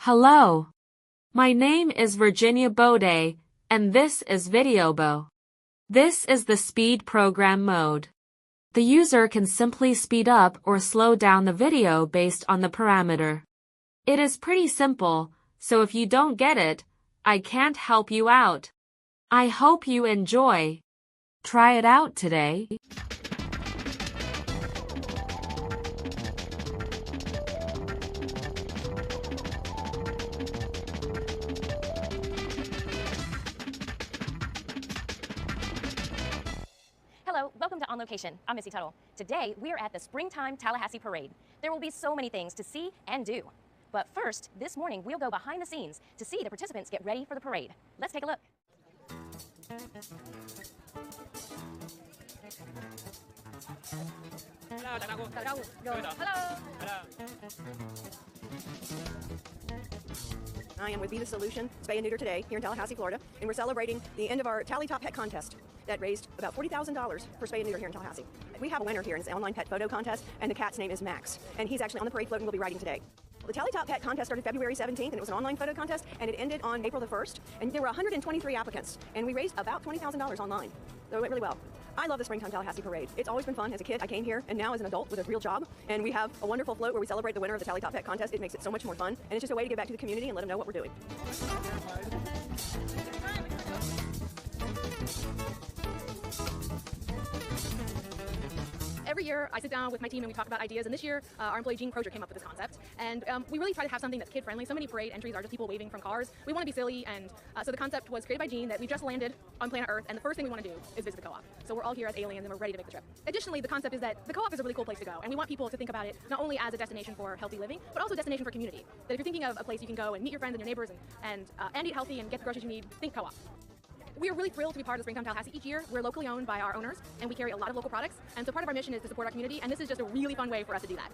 Hello. My name is Virginia Bode, and this is videobeaux. This is the speed program mode. The user can simply speed up or slow down the video based on the parameter. It is pretty simple, so if you don't get it, I can't help you out. I hope you enjoy. Try it out today. Hello, welcome to On Location. I'm Missy Tuttle. Today, we are at the Springtime Tallahassee Parade. There will be so many things to see and do. But first, this morning, we'll go behind the scenes to see the participants get ready for the parade. Let's take a look. I am with Be the Solution, Spay and Neuter Today, here in Tallahassee, Florida, and we're celebrating the end of our Tally Top Pet Contest that raised about $40,000 for Spay and Neuter here in Tallahassee. We have a winner here, and it's an online pet photo contest, and the cat's name is Max, and he's actually on the parade float and will be riding today. The Tally Top Pet Contest started February 17th, and it was an online photo contest, and it ended on April the 1st, and there were 123 applicants, and we raised about $20,000 online, so it went really well. I love the Springtime Tallahassee Parade. It's always been fun. As a kid, I came here, and now as an adult with a real job, and we have a wonderful float where we celebrate the winner of the Tally Top Pet Contest. It makes it so much more fun, and it's just a way to give back to the community and let them know what we're doing. Every year, I sit down with my team and we talk about ideas, and this year, our employee Jean Crozier came up with this concept, and we really try to have something that's kid-friendly. So many parade entries are just people waving from cars. We want to be silly, and so the concept was created by Jean that we just landed on planet Earth, and the first thing we want to do is visit the co-op. So we're all here as aliens, and we're ready to make the trip. Additionally, the concept is that the co-op is a really cool place to go, and we want people to think about it not only as a destination for healthy living, but also a destination for community. That if you're thinking of a place you can go and meet your friends and your neighbors and eat healthy and get the groceries you need, think co-op. We are really thrilled to be part of the Springtime Tallahassee each year. We're locally owned by our owners, and we carry a lot of local products. And so part of our mission is to support our community, and this is just a really fun way for us to do that.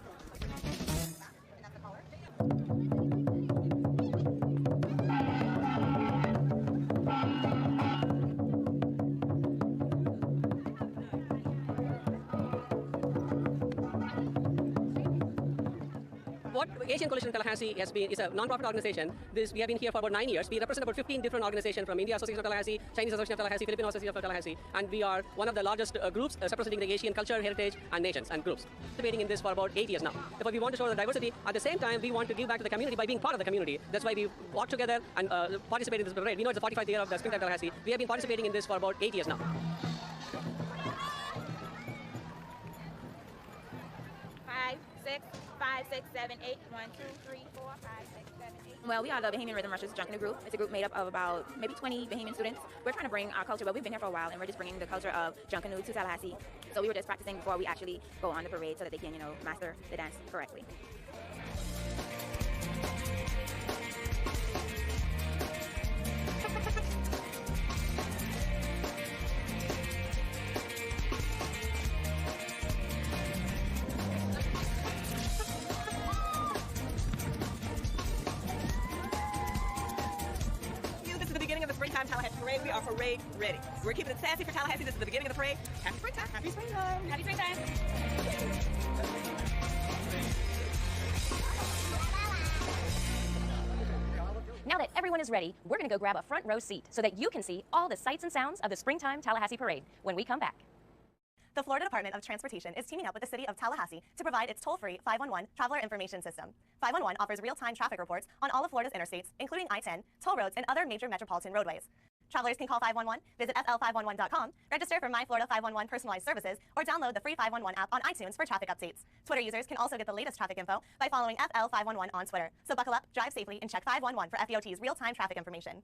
What Asian Coalition Tallahassee has been is a non-profit organization. We have been here for about 9 years. We represent about 15 different organizations from India Association of Tallahassee, Chinese Association of Tallahassee, Filipino Association of Tallahassee, and we are one of the largest groups representing the Asian culture, heritage, and nations and groups. Participating in this for about 8 years now. Therefore, we want to show the diversity. At the same time, we want to give back to the community by being part of the community. That's why we walk together and participate in this parade. We know it's the 45th year of the Springtime Tallahassee. We have been participating in this for about 8 years now. 5, 6, 5, 6, 7, 8. 1, 2, 3, 4, 5, 6, 7, 8. Well, we are the Bahamian Rhythm Rushers Junkanoo group. It's a group made up of about maybe 20 Bahamian students. We're trying to bring our culture, but we've been here for a while, and we're just bringing the culture of Junkanoo to Tallahassee. So we were just practicing before we actually go on the parade so that they can, master the dance correctly. Of the Springtime Tallahassee Parade. We are parade ready. We're keeping it sassy for Tallahassee. This is the beginning of the parade. Happy springtime. Happy springtime. Happy springtime. Now that everyone is ready, we're going to go grab a front row seat so that you can see all the sights and sounds of the Springtime Tallahassee Parade when we come back. The Florida Department of Transportation is teaming up with the City of Tallahassee to provide its toll-free 511 Traveler Information System. 511 offers real-time traffic reports on all of Florida's interstates, including I-10, toll roads, and other major metropolitan roadways. Travelers can call 511, visit fl511.com, register for My Florida 511 personalized services, or download the free 511 app on iTunes for traffic updates. Twitter users can also get the latest traffic info by following FL511 on Twitter. So buckle up, drive safely, and check 511 for FEOT's real-time traffic information.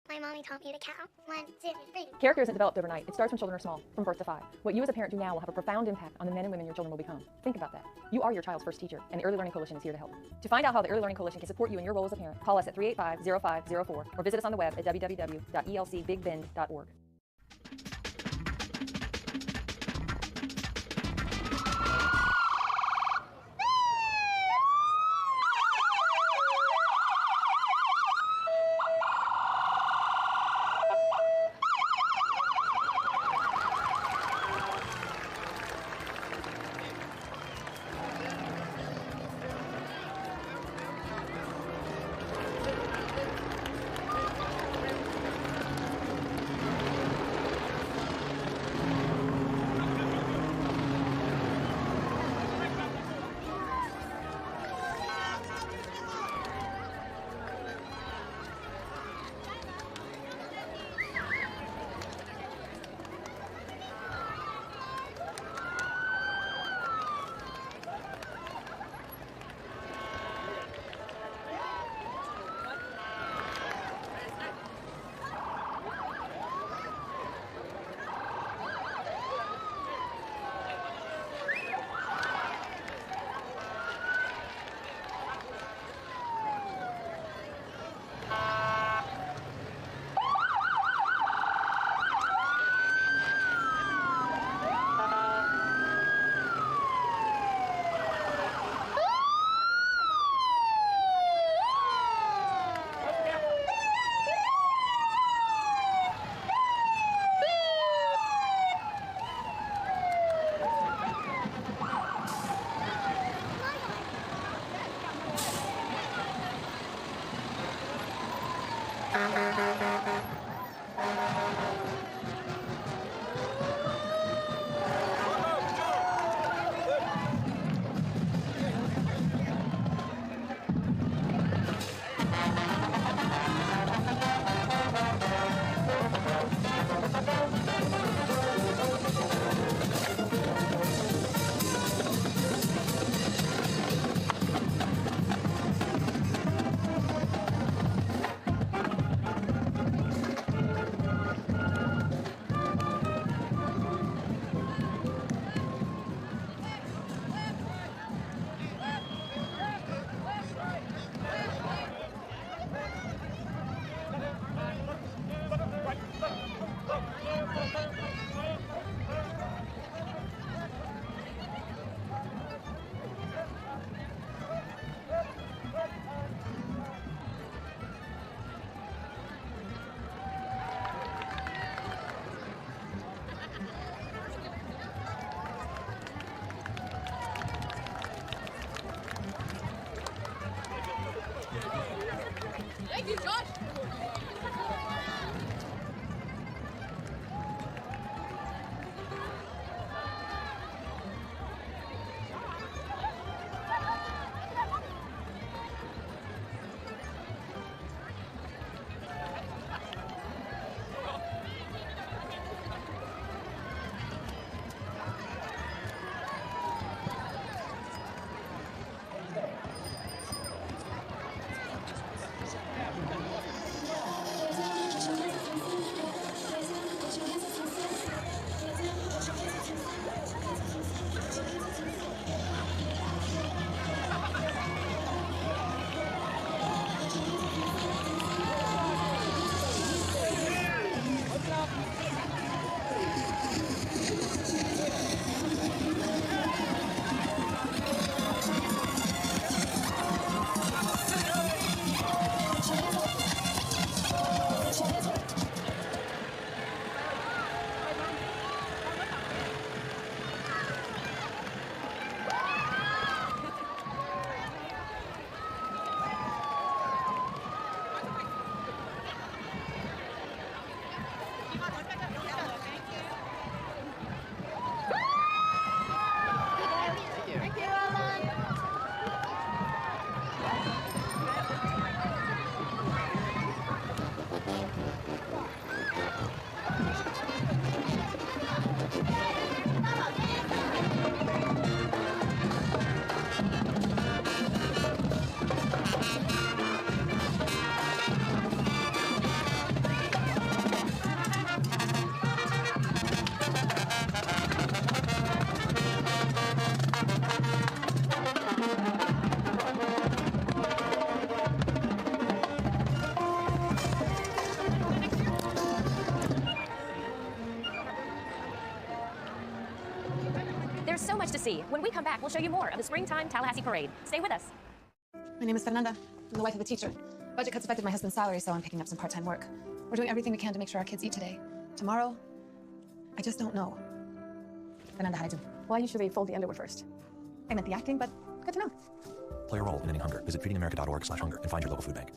My mommy taught me to count. 1, 2, 3. Character isn't developed overnight. It starts when children are small, from birth to 5. What you as a parent do now will have a profound impact on the men and women your children will become. Think about that. You are your child's first teacher, and the Early Learning Coalition is here to help. To find out how the Early Learning Coalition can support you in your role as a parent, call us at 385-0504 or visit us on the web at www.elcbigbend.org. to see. When we come back, we'll show you more of the Springtime Tallahassee Parade. Stay with us. My name is Fernanda. I'm the wife of a teacher. Budget cuts affected my husband's salary, so I'm picking up some part-time work. We're doing everything we can to make sure our kids eat today. Tomorrow, I just don't know. Fernanda, how do? Why you should they fold the underwear first? I meant the acting, but good to know. Play a role in ending hunger. Visit feedingamerica.org/hunger and find your local food bank.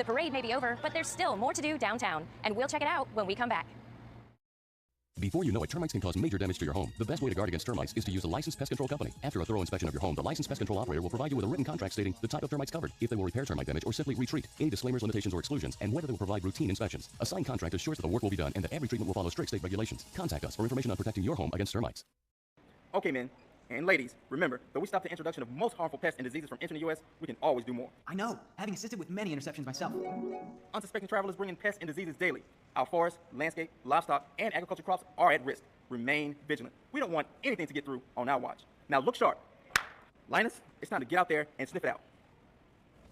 The parade may be over, but there's still more to do downtown, and we'll check it out when we come back. Before you know it, termites can cause major damage to your home. The best way to guard against termites is to use a licensed pest control company. After a thorough inspection of your home, the licensed pest control operator will provide you with a written contract stating the type of termites covered, if they will repair termite damage or simply retreat, any disclaimers, limitations, or exclusions, and whether they will provide routine inspections. A signed contract assures that the work will be done and that every treatment will follow strict state regulations. Contact us for information on protecting your home against termites. Okay, men and ladies, remember, though we stopped the introduction of most harmful pests and diseases from entering the U.S., we can always do more. I know, having assisted with many interceptions myself. Unsuspecting travelers bring in pests and diseases daily. Our forests, landscape, livestock, and agriculture crops are at risk. Remain vigilant. We don't want anything to get through on our watch. Now look sharp. Linus, it's time to get out there and sniff it out.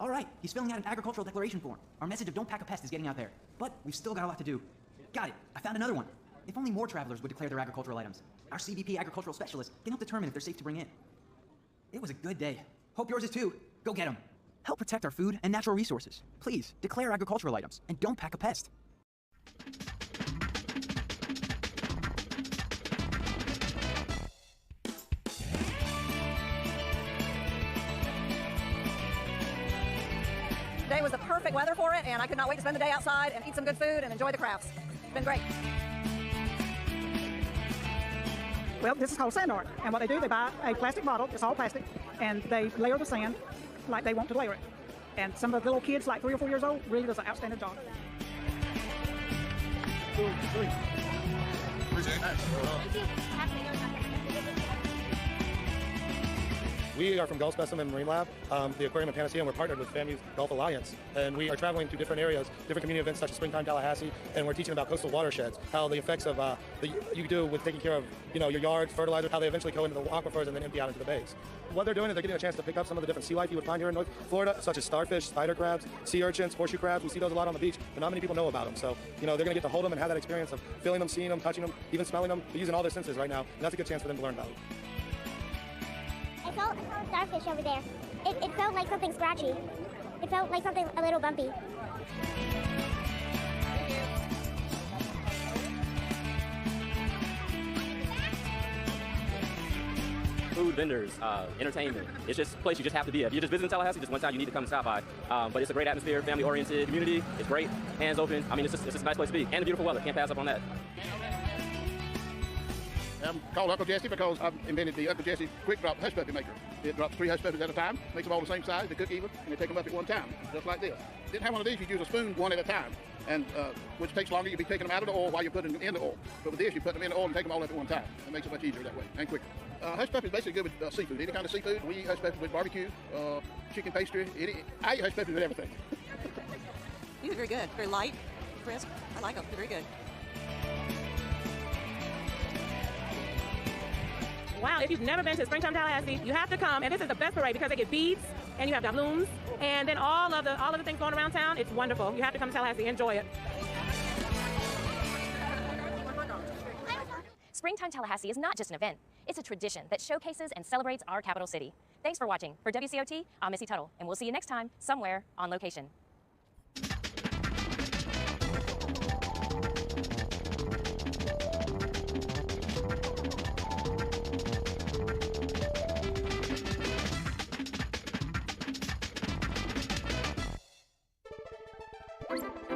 All right, he's filling out an agricultural declaration form. Our message of don't pack a pest is getting out there. But we've still got a lot to do. Got it, I found another one. If only more travelers would declare their agricultural items. Our CBP agricultural specialists can help determine if they're safe to bring in. It was a good day. Hope yours is too. Go get them. Help protect our food and natural resources. Please, declare agricultural items and don't pack a pest. Today was the perfect weather for it, and I could not wait to spend the day outside and eat some good food and enjoy the crafts. It's been great. Well, this is called sand art. And what they do, they buy a plastic bottle, it's all plastic, and they layer the sand like they want to layer it. And some of the little kids, like 3 or 4 years old, really does an outstanding job. We are from Gulf Specimen Marine Lab, the aquarium in Panacea, and we're partnered with FAMU's Gulf Alliance. And we are traveling to different areas, different community events such as Springtime Tallahassee, and we're teaching about coastal watersheds, how the effects of you do with taking care of your yards, fertilizer, how they eventually go into the aquifers and then empty out into the bays. What they're doing is they're getting a chance to pick up some of the different sea life you would find here in North Florida, such as starfish, spider crabs, sea urchins, horseshoe crabs. We see those a lot on the beach, but not many people know about them. So, they're going to get to hold them and have that experience of feeling them, seeing them, touching them, even smelling them, using all their senses right now. And that's a good chance for them to learn about it. I saw a starfish over there. It felt like something scratchy. It felt like something a little bumpy. Food, vendors, entertainment. It's just a place you just have to be at. If you're just visiting Tallahassee, just one time you need to come and stop by. But it's a great atmosphere, family-oriented community. It's great, hands open. I mean, it's just a nice place to be. And the beautiful weather, can't pass up on that. I'm called Uncle Jesse because I've invented the Uncle Jesse quick drop hush puppy maker. It drops 3 hush puppies at a time, makes them all the same size, they cook even, and they take them up at one time, just like this. Didn't have one of these, you'd use a spoon one at a time, and which takes longer, you'd be taking them out of the oil while you're putting them in the oil. But with this, you put them in the oil and take them all up at one time. It makes it much easier that way, and quicker. Hush puppy is basically good with seafood, any kind of seafood. We eat hush puppies with barbecue, chicken pastry. I eat hush puppies with everything. These are very good, very light, crisp. I like them, they're very good. Wow, if you've never been to Springtime Tallahassee, you have to come. And this is the best parade because they get beads and you have doubloons and then all of the things going around town. It's wonderful. You have to come to Tallahassee, enjoy it. Springtime Tallahassee is not just an event. It's a tradition that showcases and celebrates our capital city. Thanks for watching. For WCOT, I'm Missy Tuttle, and we'll see you next time, somewhere on location. Or something.